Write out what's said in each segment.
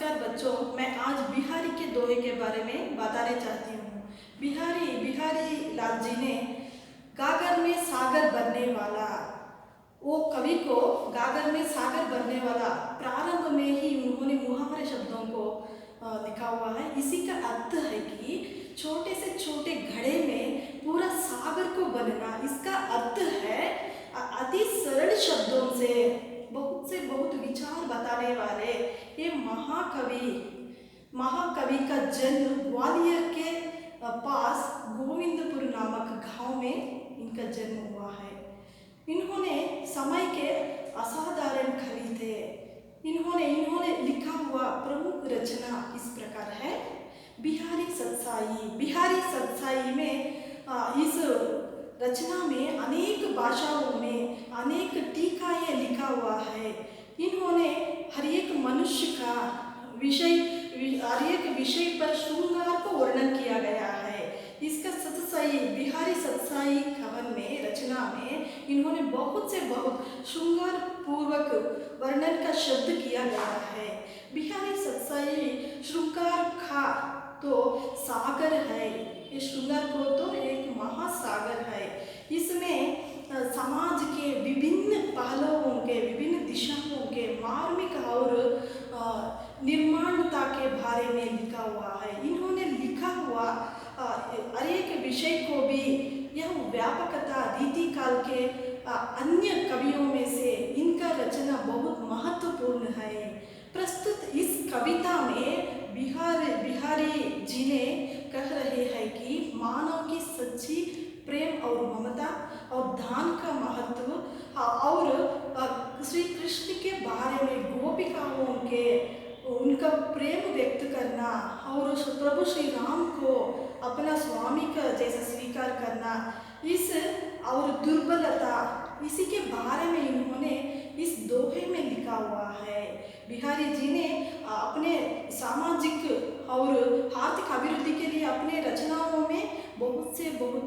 नमस्कार बच्चों, मैं आज बिहारी के दोहे के बारे में बताने चाहती हूँ। बिहारी लाल जी ने गागर में सागर बनने वाला, वो कवि को गागर में सागर बनने वाला प्रारंभ में ही उन्होंने मुहावरे शब्दों को लिखा हुआ है। इसी का अर्थ है कि छोटे से छोटे घड़े में पूरा सागर को बनना। इसका अर्थ है अति सरल शब्दों से बहुत विचार बताने वाले ये महाकवि का जन्म ग्वालियर के पास गोविंदपुर नामक गांव में इनका जन्म हुआ है। इन्होंने समय के असाधारण कवि थे। इन्होंने लिखा हुआ प्रमुख रचना इस प्रकार है। बिहारी सत्साई में इस रचना में अनेक भाषाओं में अनेक टीकाएं लिखा हुआ है। इन्होंने हर एक मनुष्य का हर एक विषय पर श्रृंगार को वर्णन किया गया है। इसका बिहारी सत्साई कवन में रचना में इन्होंने बहुत श्रृंगार पूर्वक वर्णन का शब्द किया गया है। बिहारी सत्साई श्रृंगार का तो सागर है, ये श्रृंगार को तो एक महासागर है। इसमें समाज के विभिन्न पहलुओं के, विभिन्न दिशाओं के मार्मिक और निर्माणता के बारे में लिखा हुआ है। इन्होंने लिखा हुआ हर एक विषय को भी यह व्यापकता रीति काल के अन्य कवियों में से इनका रचना बहुत महत्वपूर्ण है। प्रस्तुत इस कविता में बिहारी जी ने कह रहे हैं कि मानव की सच्ची प्रेम और ममता और दान का महत्व और श्री कृष्ण के बारे में गोपिकाओं के उनका प्रेम व्यक्त करना और प्रभु श्री राम को अपना स्वामी का जैसा स्वीकार करना, इस और दुर्बलता, इसी के बारे में इन्होंने इस दोहे में लिखा हुआ है। बिहारी जी ने अपने सामाजिक और आर्थिक अभिवृद्धि के लिए अपने रचनाओं में बहुत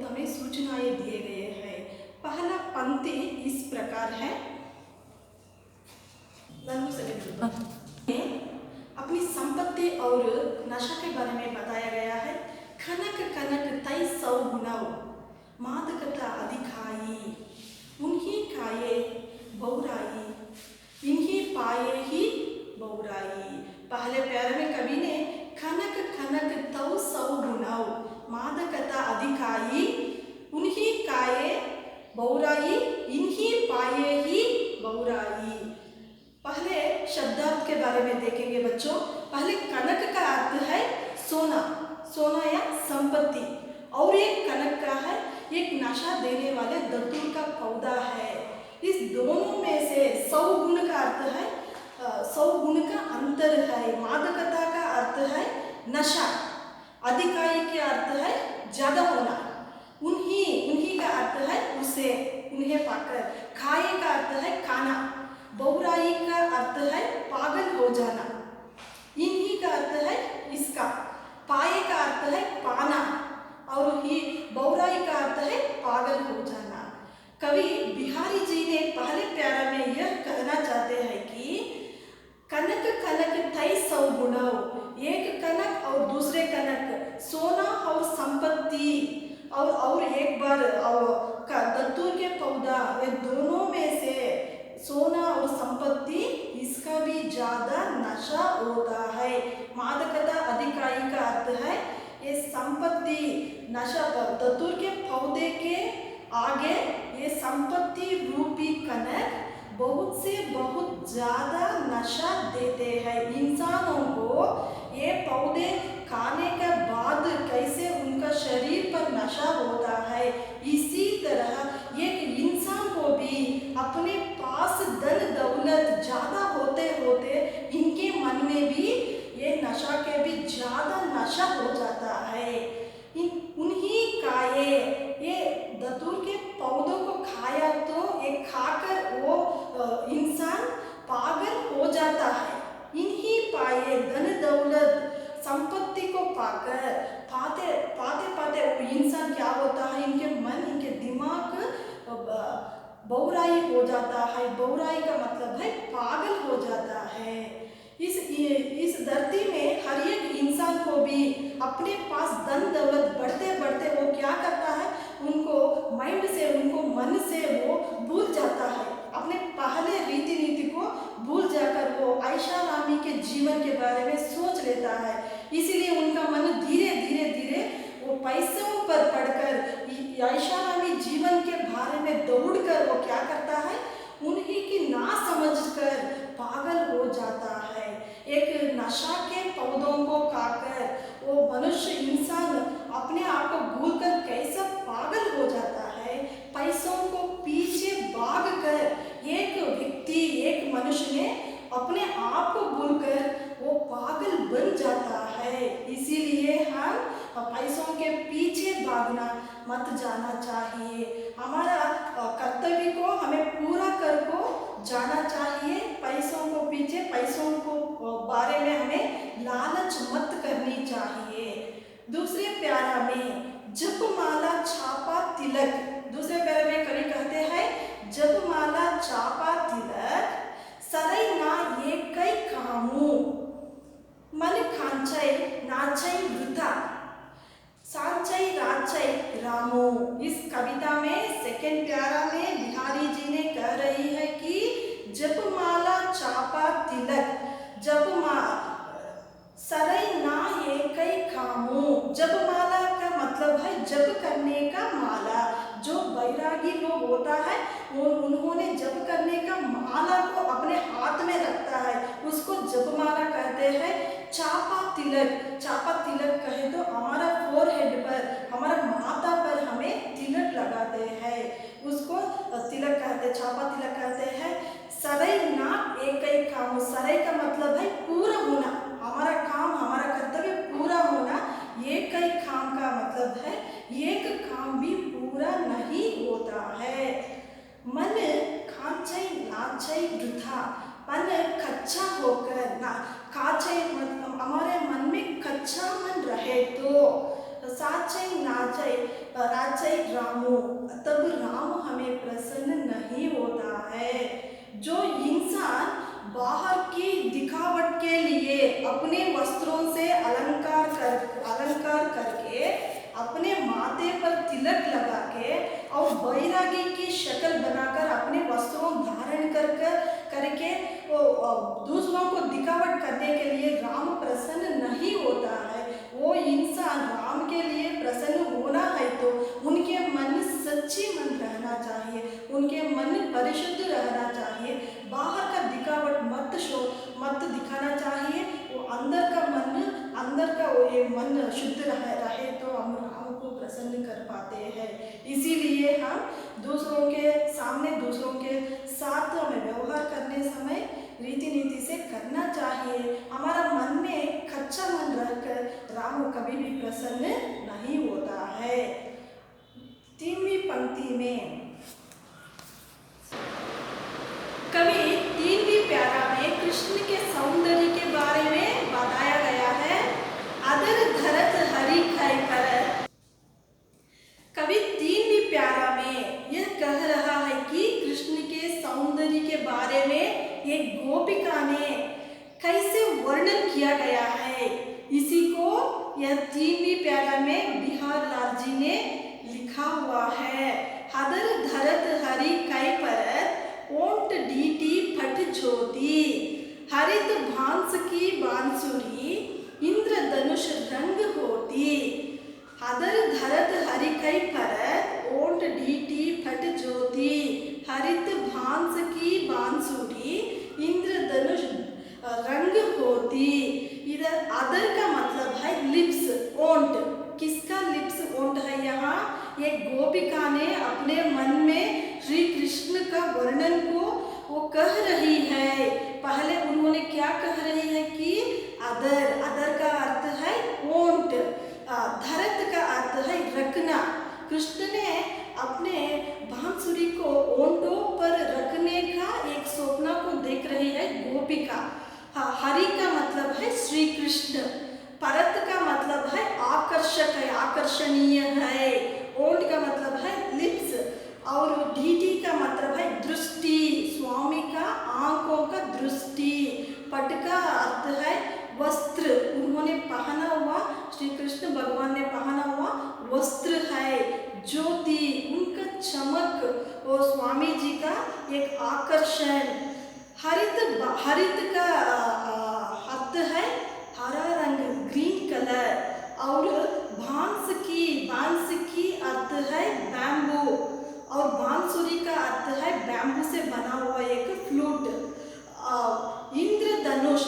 हमें सूचनाएं दिए गए हैं। पहला पंक्ति इस प्रकार है। अपनी संपत्ति और नशा के बारे में बताया गया है। खनक कनक तई सौ गुनाव मादकता अधिकाई, उन्हीं खाए बहुराई, इन्हीं पाए ही बहुराई। पहले प्यारे में कवि ने खनक खनक तौ सौ गुनाव मादकता अधिकाई, उन्हीं खाए बहुराई, इन्हीं पाए ही बहुराई। पहले शब्दार्थ के बारे में देखेंगे बच्चों। पहले कनक का अर्थ है सोना या संपत्ति, और एक कनक का है एक नशा देने वाले धतूर का पौधा है। इस दोनों में से 100 गुण का अर्थ है, 100 गुण का अंतर है। मादकता का अर्थ है नशा, अधिकाई के अर्थ है ज्यादा होना, उन्हीं का अर्थ है उसे, उन्हें पाकर। खाए का अर्थ है खाना, बहुराई का अर्थ है पागल हो जाना, इन्हीं का अर्थ है इसका। पाए का अर्थ है पाना और ही बहुराई का अर्थ है पागल हो जाना। कवि बिहारी जी ने पहले प्यारा में यह कहना चाहते हैं कि कनक कनक तई सौ गुणाव, एक कनक और दूसरे कनक, सोना और संपत्ति और एक बार का दत्तूर के पौधा, वे दोनों में से सोना और संपत्ति इसका भी ज्यादा नशा होता है। मादकता अधिकाई का अर्थ है ये संपत्ति नशा पर, दत्तूर के पौधे के आगे ये संपत्ति रूपी कनक बहुत ज्यादा नशा देते हैं इंसानों को। ये पौधे खाने के बाद कैसे उनका शरीर पर नशा होता है, इसी तरह एक इंसान को भी अपने पास धन दौलत ज्यादा होते इनके मन में भी ये नशा के भी ज्यादा नशा हो जाता है। उन्हीं खाए, ये धतूर के पौधों को खाया तो एक खाकर वो इंसान पागल हो जाता है। इन्हीं पाए धन दौलत संपत्ति को पाकर पाते वो इंसान क्या होता है, इनके मन, इनके दिमाग बहुराई हो जाता है। बहुराई का मतलब है पागल हो जाता है। इस धरती में हर एक इंसान को भी अपने पास धन दौलत बढ़ते बढ़ते वो क्या करता है, उनको माइंड से, उनको मन से वो भूल जाता है, अपने पहले रीति नीति को भूल जाकर वो ऐशारामी के जीवन के बारे में सोच लेता है। इसीलिए उनका मन धीरे धीरे धीरे वो पैसों पर पड़कर ऐशारामी जीवन के बारे में दौड़कर वो क्या करता है, उन्हीं की ना समझकर पागल हो जाता है। एक नशा के पौधों को खाकर वो मनुष्य इंसान अपने आप को भूलकर कैसा पागल हो जाता है। पैसों को पीछे भागकर एक व्यक्ति, एक मनुष्य ने अपने आप को भूलकर वो पागल बन जाता है। इसीलिए हम पैसों के पीछे भागना मत जाना चाहिए। हमारा कर्तव्य को हमें पूरा कर को जाना चाहिए। पैसों को पीछे, पैसों को बारे में हमें लालच मत करनी चाहिए। दूसरे प्यारा में जपमाला छापा तिलक, दूसरे प्यारे में कवि कहते हैं जपमाला छापा तिलक सरै ना ये कई कामू मन खांचै नाचै वृथा सांचै राचै रामो। इस कविता में सेकेंड प्यारा में बिहारी जी ने कह रही है कि जपमाला छापा तिलक, सरै ना ये कई कामू। जपमाला का मतलब है जप करने का माला। जो बैरागी लोग होता है उन्होंने जप करने का माला को अपने हाथ में रखता है, उसको जपमाला कहते हैं। चापा तिलक, चापा तिलक कहे तो हमारा फोरहेड पर, हमारा माथा पर हमें तिलक लगाते हैं, उसको तिलक कहते, चापा तिलक कहते हैं। सरै ना एक ही काम, सरै का मतलब है पूरा होना, हमारा काम, हमारा कर्तव्य पूरा होना। एक ही काम का मतलब है एक काम भी पूरा नहीं होता है। मन खांचै नाचै वृथा, मन कच्चा होकर ना, काचे मतलब हमारे मन में कच्चा मन रहे तो साचै नाचै राचै रामो, तब राम हमें प्रसन्न नहीं होता है। जो इंसान बाहर की दिखावट के लिए अपने वस्त्रों से अलंकार करके अपने माथे पर तिलक लगा के और बैरागी की शक्ल बनाकर अपने वस्त्रों धारण करके वो दूसरों को दिखावट करने के लिए राम प्रसन्न नहीं होता है। वो इंसान राम के लिए प्रसन्न होना है तो उनके मन सच्ची मन रहना चाहिए, उनके मन परिशुद्ध रहना चाहिए। बाहर का दिखावट मत दिखाना चाहिए। वो अंदर का वो ये मन शुद्ध रहे तो हम राम को प्रसन्न कर पाते हैं। इसीलिए हम दूसरों के सामने, दूसरों के साथ हमें व्यवहार करने समय रीति नीति से करना चाहिए। हमारा मन में कच्चा मन रहकर राम कभी भी प्रसन्न नहीं होता है। तीसरी पंक्ति में कवि तीसरी प्यारा में कृष्ण के सौंदर्य के बारे में बताया गया है। अदर धरत हरि खाई पर, कवि तीसरी प्यारा में यह कह रहा है कि कृष्ण के सौंदर्य के बारे में एक गोपिका ने कैसे वर्णन किया गया है, इसी को यह तीसरी प्यारा में बिहार लाल जी ने लिखा हुआ है। अदर धरत हरि खाई पर ओंट डीटी फट ज्योति, हरित भांस की बांसुरी इंद्रधनुष रंग होती। अदर धरत हरिकै परत ओंट डीटी फट ज्योति, हरित भांस की बांसुरी इंद्रधनुष रंग होती। इधर अदर का मतलब है लिप्स, ओंट। किसका लिप्स ओंट है यहाँ? एक गोपिका ने अपने मन में श्री कृष्ण का वर्णन को वो कह रही है। पहले उन्होंने क्या कह रही है कि अदर का अर्थ है ओंट, धरत का अर्थ है रखना। कृष्ण ने अपने बांसुरी को ओंटों पर रखने का एक स्वप्न को देख रही है गोपिका। हरि का मतलब है श्री कृष्ण, परत का मतलब है आकर्षक है, आकर्षणीय है, ओंट का मतलब है लिप्स, और डीटी का मतलब है दृष्टि, स्वामी का आंखों का दृष्टि, पट का अर्थ है वस्त्र पहना हुआ, श्री कृष्ण भगवान ने पहना हुआ वस्त्र है ज्योति, उनका चमक और स्वामी जी का एक आकर्षण। हरित का अर्थ है हरा रंग, ग्रीन कलर, और बांस की अर्थ है बैम्बू, और बांसुरी का अर्थ है बैम्बू से बना हुआ एक फ्लूट। इंद्रधनुष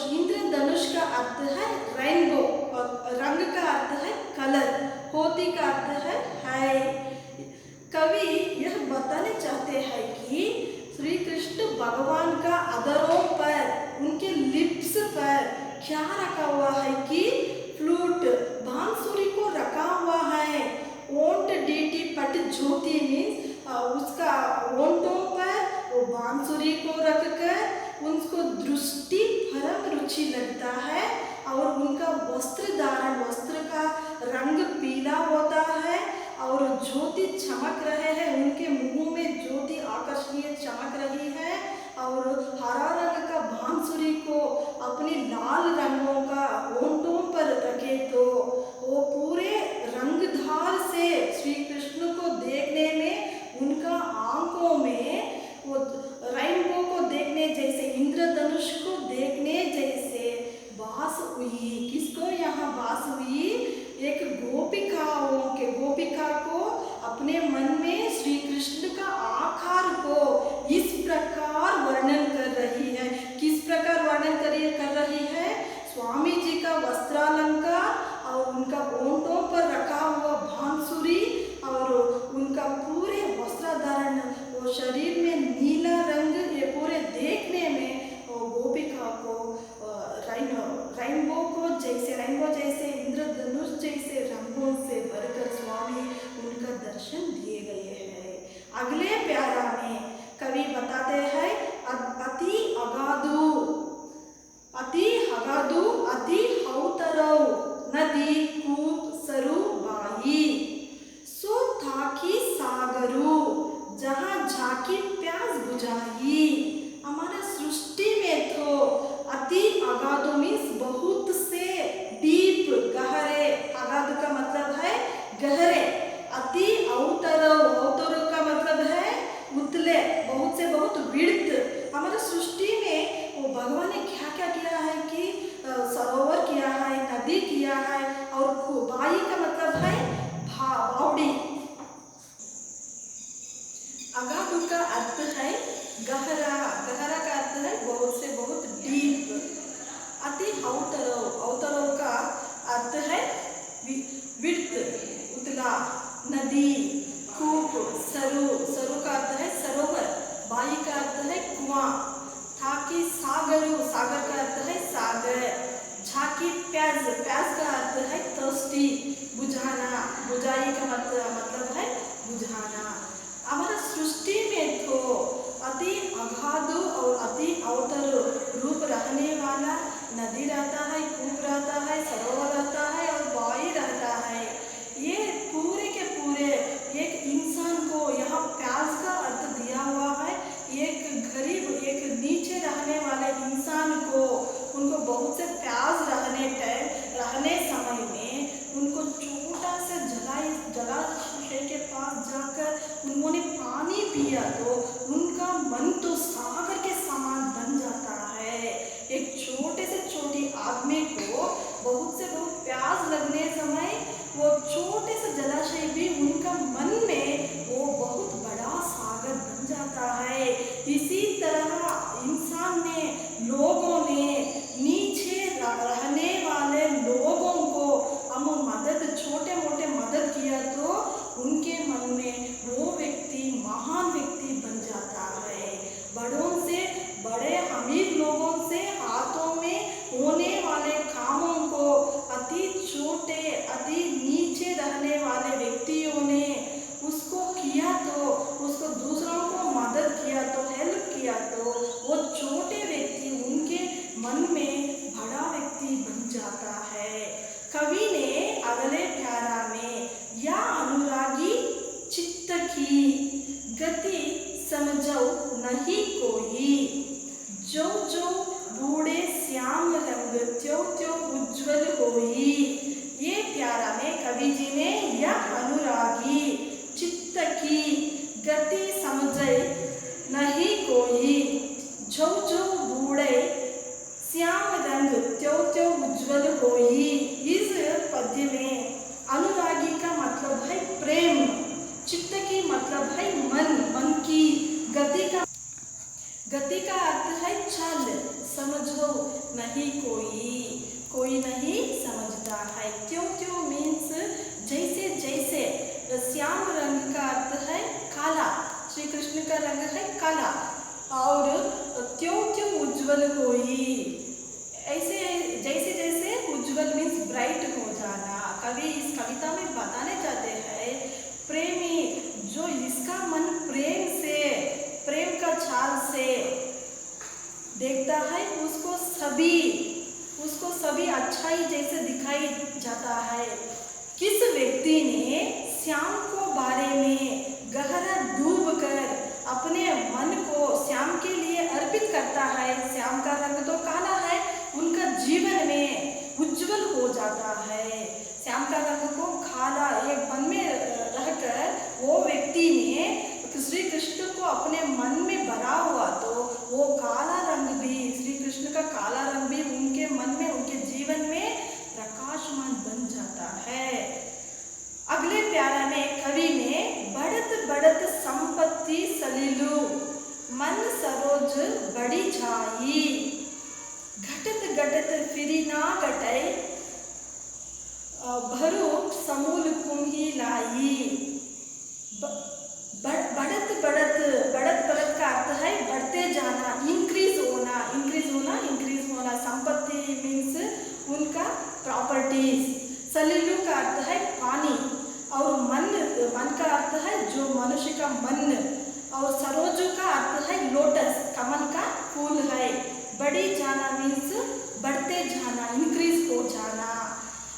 का अर्थ है रेनबो, और रंग का अर्थ है कलर, होती का अर्थ है। कवि यह बताने चाहते हैं कि श्री कृष्ण भगवान का अधरों पर, उनके लिप्स पर क्या रखा हुआ है कि फ्लूट, बांसुरी को रखा हुआ है। ओंट डीटी पट ज्योति मीन्स उसका ओंटों पर वो बांसुरी को रखकर उनको दृष्टि परम रुचि लगता है। और उनका वस्त्र का रंग पीला होता है और ज्योति चमक रहे हैं, उनके मुंह में ज्योति आकर्षणीय चमक रही है। और हरा रंग का बांसुरी को अपनी लाल रंगों का ओंटों पर रखे तो वो पूरे रंगधार से श्री कृष्ण को देखने में, उनका आंखों में वो रेनबो को देखने जैसे, इंद्रधनुष को देखने जैसे भास हुई। किसको यहाँ भास हुई? एक गोपिका को अपने मन में श्री कृष्ण का आकार को इस प्रकार वर्णन कर रही है। किस प्रकार वर्णन कर रही है? स्वामी जी का वस्त्रालंकार और उनका ओंटों पर रखा हुआ बांसुरी और उनका पूरे वस्त्रधारण, वो शरीर में नीला रंग, ये पूरे देखने में गोपिका को रेनबो जैसे इंद्रधनुष जैसे रंगों से भरकर स्वामी उनका दर्शन दिए गए हैं। अगले प्यारा में कवि बताते हैं अति अगाधु अति हौतरौ नदी कूप सरु बाई, सो थाकी सागरु जहाँ झाकी प्यास बुझाई। हमारे सृष्टि में तो अति अगाधु मीन्स बहुत से, डीप गहरे, अगाधु का मतलब है गहरे, अति अवतरो का मतलब है उतले, बहुत से बहुत विड्थ। हमारे सृष्टि में वो भगवान ने क्या क्या किया है कि सरोवर किया है, नदी किया है, और बाई का मतलब है बावड़ी। अगाधु का अर्थ है गहरा का अर्थ है बहुत से बहुत डीप। अति अवतरो का अर्थ है विड्थ, उतला, नदी, कूप, सरु का अर्थ है सरोवर, बाई का अर्थ है कुआं, थाकी सागर का अर्थ है सागर, झाकी प्याज का अर्थ है थर्स्टी, बुझाना, बुझाई का मतलब है बुझाना। हमारा सृष्टि में तो अति अगाधु और अति अवतर रूप रहने वाला नदी रहता है, कूप रहता है, सरोवर रहता है और बाई रहता है। ये पूरे के पूरे एक इंसान को यहाँ प्यास का अर्थ दिया हुआ है। एक गरीब, एक नीचे रहने वाले इंसान को, उनको बहुत से प्यास रहने समय में उनको छोटा से जलाशय के पास जाकर उन्होंने पानी पिया तो उनका मन तो सागर के समान बन जाता है। एक छोटे से छोटी आदमी को बहुत से बहुत प्यास लगने समय वो छोटे से जलाशय भी उनका मन में वो बहुत बड़ा सागर बन जाता है। इसी तरह इंसान ने, लोगों ने, नीचे रहने वाले लोगों को हम छोटे मोटे मदद किया तो उनके मन में वो व्यक्ति महान व्यक्ति बन जाता है। बड़ों से बड़े अमीर लोगों से हाथों में होने वाले कामों को अति छोटे, अति नीचे रहने वाले व्यक्तियों ने उसको किया तो, उसको दूसरों को मदद किया तो, हेल्प किया तो वो छोटे व्यक्ति उनके मन में बड़ा व्यक्ति बन जाता है। कवि ने अगले प्यारा में या अनुरागी चित्त की गति समझो नहीं कोई, जो जो बूढ़े श्याम रंग, त्यो त्यो उज्ज्वल उज्जवल होई। ये प्यारा में कवि जी ने यह अनुरागी चित्त की गति समझे नहीं कोई, जो जो बूढ़े श्याम रंग त्यों त्यों उज्जवल होई। इस पद्य में अनुरागी का मतलब है प्रेम, चित्त की मतलब है मन, मन की गति का अर्थ है चल, समझो नहीं कोई, कोई नहीं समझता है। त्यों त्यों मीन्स जैसे जैसे, श्याम रंग का अर्थ है काला, श्री कृष्ण का रंग है काला, और त्यों त्यों उज्जवल होई, ऐसे जैसे जैसे, उज्जवल मीन्स ब्राइट हो जाना। कवि इस कविता में बताने चाहते हैं प्रेमी जो जिसका मन प्रेम से, प्रेम का छाल से देखता है, उसको सभी अच्छाई जैसे दिखाई जाता है। किस व्यक्ति ने श्याम को बारे में गहरा डूब कर अपने मन को श्याम के लिए अर्पित करता है, श्याम का रंग तो काला है, उनका जीवन में उज्जवल हो जाता है। श्याम का रंग को काला एक मन में रहकर वो व्यक्ति ने श्री कृष्ण को अपने मन में भरा हुआ, तो वो काला रंग भी, श्री कृष्ण का काला रंग भी उनके मन में, उनके जीवन में प्रकाशमान बन जाता है। अगले प्यारा में कवि ने बढ़त बढ़त संपत्ति सलीलू मन सरोज बड़ी जाई, घटत घटत फिरी ना घटै भरू समूल कुम्ही लाई। बढ़त का अर्थ है बढ़ते जाना, इंक्रीज होना। संपत्ति मीन्स उनका प्रॉपर्टीज। सलीलू का अर्थ है पानी, और मन का अर्थ है जो मनुष्य का मन, और सरोज का अर्थ है लोटस, कमल का फूल है। बड़ी जाना मीन्स बढ़ते जाना, इंक्रीज हो जाना।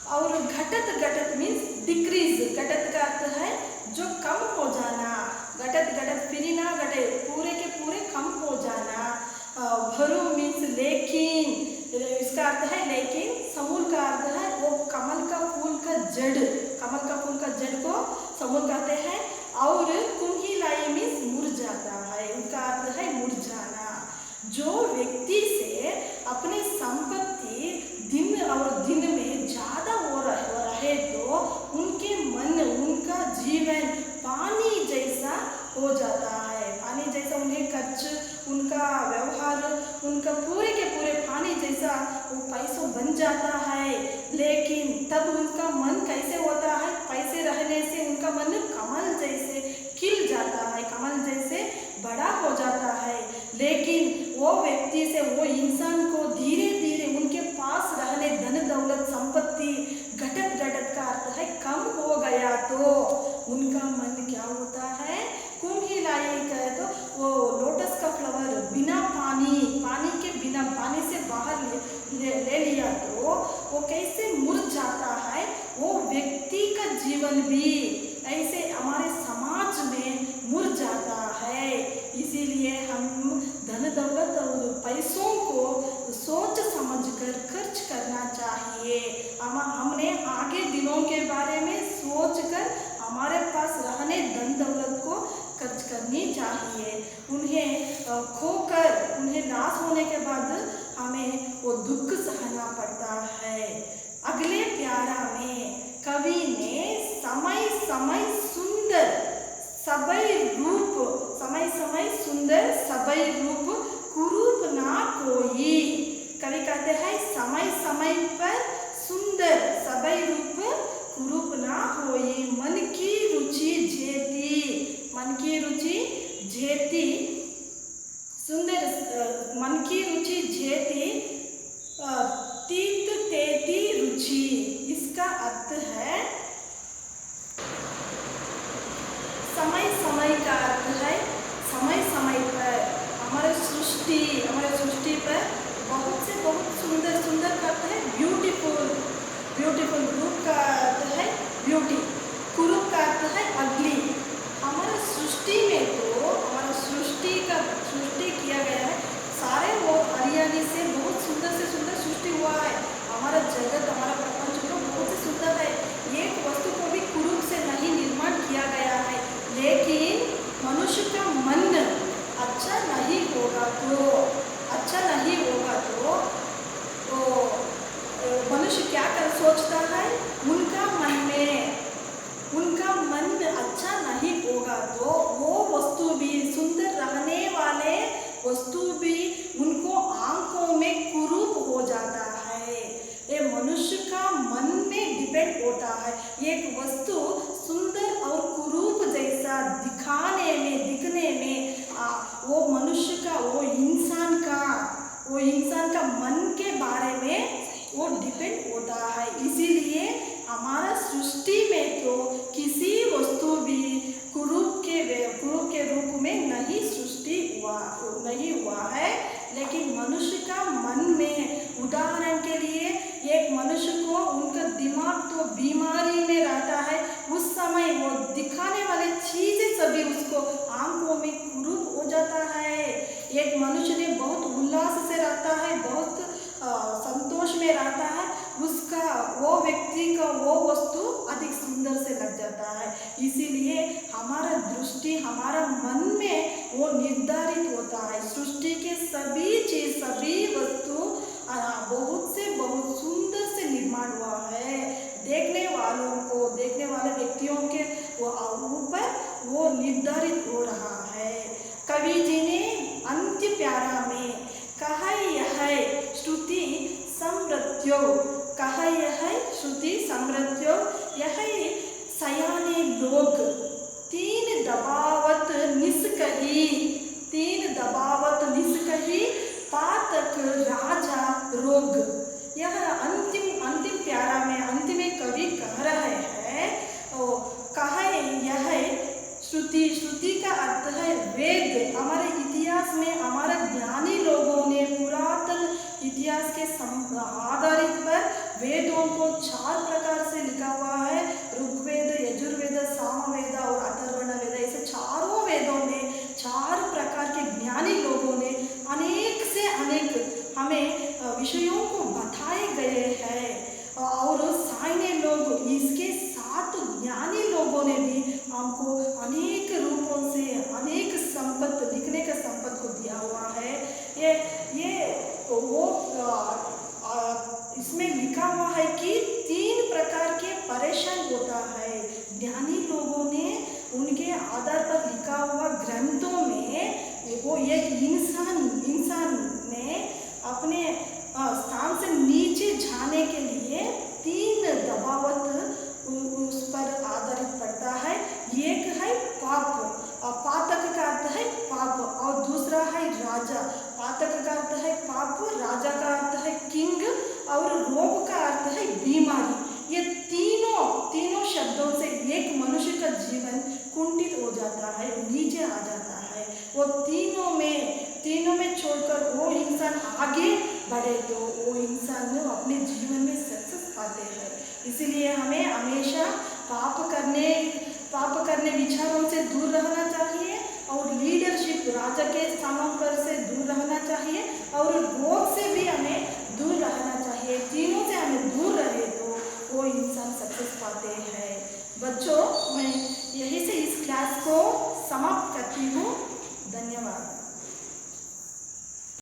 और घटत मीन्स डिक्रीज, घटत का अर्थ है जो कम हो जाना, घटत फिरी ना घटे, पूरे के पूरे कम हो जाना। भरू मीन्स लेकिन, इसका अर्थ है लेकिन। समूल का अर्थ है वो कमल का फूल का जड़ को समूल कहते हैं। और कुम्ही लाई मीन्स मुरझाता है, उनका अर्थ है मुरझाना। जो व्यक्ति से अपनी संपत्ति दिन में ज्यादा हो रहे तो उनके मन, उनका जीवन पानी जैसा हो जाता है, पानी जैसा। उन्हें खर्च, उनका व्यवहार, उनका पूरे के पूरे पानी जैसा वो पैसों बन जाता है। लेकिन तब उनका मन कैसे होता है, पैसे रहने से उनका मन कमल जैसे खिल जाता है, कमल जैसे बड़ा हो जाता है। लेकिन वो व्यक्ति से, वो इंसान को धीरे धीरे उनके पास रहने धन दौलत संपत्ति घटत का अर्थ है कम हो गया, तो उनका मन क्या होता है, कुम्ही लाई कहे तो वो लोटस का फ्लावर बिना पानी के बिना, पानी से बाहर ले लिया तो वो कैसे मुरझाता है। वो व्यक्ति का जीवन भी ऐसे हमारे समाज में मुरझाता है। इसीलिए हम धन दौलत और पैसों को सोच समझकर खर्च करना चाहिए। हमने आगे दिनों के बारे में सोचकर हमारे पास रहने धन दौलत को खर्च करनी चाहिए। उन्हें खोकर, उन्हें नाश होने के बाद हमें वो दुख सहना पड़ता है। अगले प्यारा में कवि ने समय समय सुंदर सबई रूप कुरूप ना कोई। कवि कहते हैं समय समय पर सुंदर सबई रूप कुरूप ना होई। मन की रुचि जेती सुंदर, मन की रुचि जेती तीत तेती रुचि। इसका अर्थ है समय का अर्थ है समय पर हमारे सृष्टि पर बहुत से बहुत सुंदर का अर्थ है ब्यूटीफुल। रूप का अर्थ है ब्यूटी, कुरूप का अर्थ है अगली। हमारे सृष्टि में तो हमारा सृष्टि किया गया है, सारे वो हरियाली से बहुत सुंदर से सुंदर सृष्टि हुआ है। सोचता है उनका मन अच्छा नहीं होगा तो वो वस्तु भी सुंदर रहने वाले वस्तु भी उनको आंखों में कुरूप हो जाता है। ये मनुष्य का मन में डिपेंड होता है। एक वस्तु सुंदर और कुरूप जैसा दिखने में वो मनुष्य का वो इंसान का मन के बारे में वो डिपेंड होता है। इसीलिए हमारा सृष्टि में तो किसी वस्तु भी कुरूप के रूप में नहीं हुआ है, लेकिन मनुष्य का मन में, उदाहरण के लिए एक मनुष्य को उनका दिमाग तो बीमारी में रहता है, उस समय वो दिखाने वाले चीजें सभी उसको आंखों में कुरूप हो जाता है। एक मनुष्य ने बहुत उल्लास से रहता है, बहुत संतोष में रहता है, वो व्यक्ति का वो वस्तु अधिक सुंदर से लग जाता है। इसीलिए हमारा दृष्टि हमारा मन में वो निर्धारित होता है। सृष्टि के सभी वस्तु बहुत सुंदर से निर्माण हुआ है। देखने वाले व्यक्तियों के ऊपर वो निर्धारित हो रहा है। कवि जी ने अंत्य प्यारा में कहा यह श्रुति समृत्यो यह सयाने लोग तीन दबावत निस्कही पातक राजा रोग। यह अंतिम प्यारा में अंतिम में कवि कह रहे हैं, यह श्रुति का अर्थ है वेद। हमारे इतिहास में हमारे ज्ञानी लोगों ने पुरातन इतिहास के आधारित पर वेदों को 4 प्रकार से लिखा हुआ है। ऋग्वेद, यजुर्वेद, सामवेद और अथर्वण वेद, ऐसे चारों वेदों में 4 प्रकार के ज्ञानी लोगों ने अनेक से अनेक हमें विषयों को बताए गए हैं। और साइने लोग, इसके 7 ज्ञानी लोगों ने भी हमको अनेक रूपों से अनेक संपत्ति, लिखने का संपत्ति को दिया हुआ है। इसमें लिखा हुआ है कि 3 प्रकार के परेशान होता है। ज्ञानी लोगों ने उनके आधार पर लिखा हुआ ग्रंथों में वो एक इंसान ने अपने स्थान से नीचे जाने के लिए 3 दबावत उस पर आधारित पड़ता है। एक है पाप, पातक का अर्थ है पाप, और दूसरा है राजा। पातक का अर्थ है पाप, राजा का अर्थ है किंग, और रोग का अर्थ है बीमारी। ये तीनों शब्दों से एक मनुष्य का जीवन कुंठित हो जाता है, नीचे आ जाता है। वो तीनों में छोड़कर वो इंसान आगे बढ़े तो वो इंसान अपने जीवन में सक्सेस पाते हैं। इसीलिए हमें हमेशा पाप करने विचारों से दूर रहना चाहिए, और लीडरशिप, राजा के स्थानों पर से दूर रहना चाहिए, और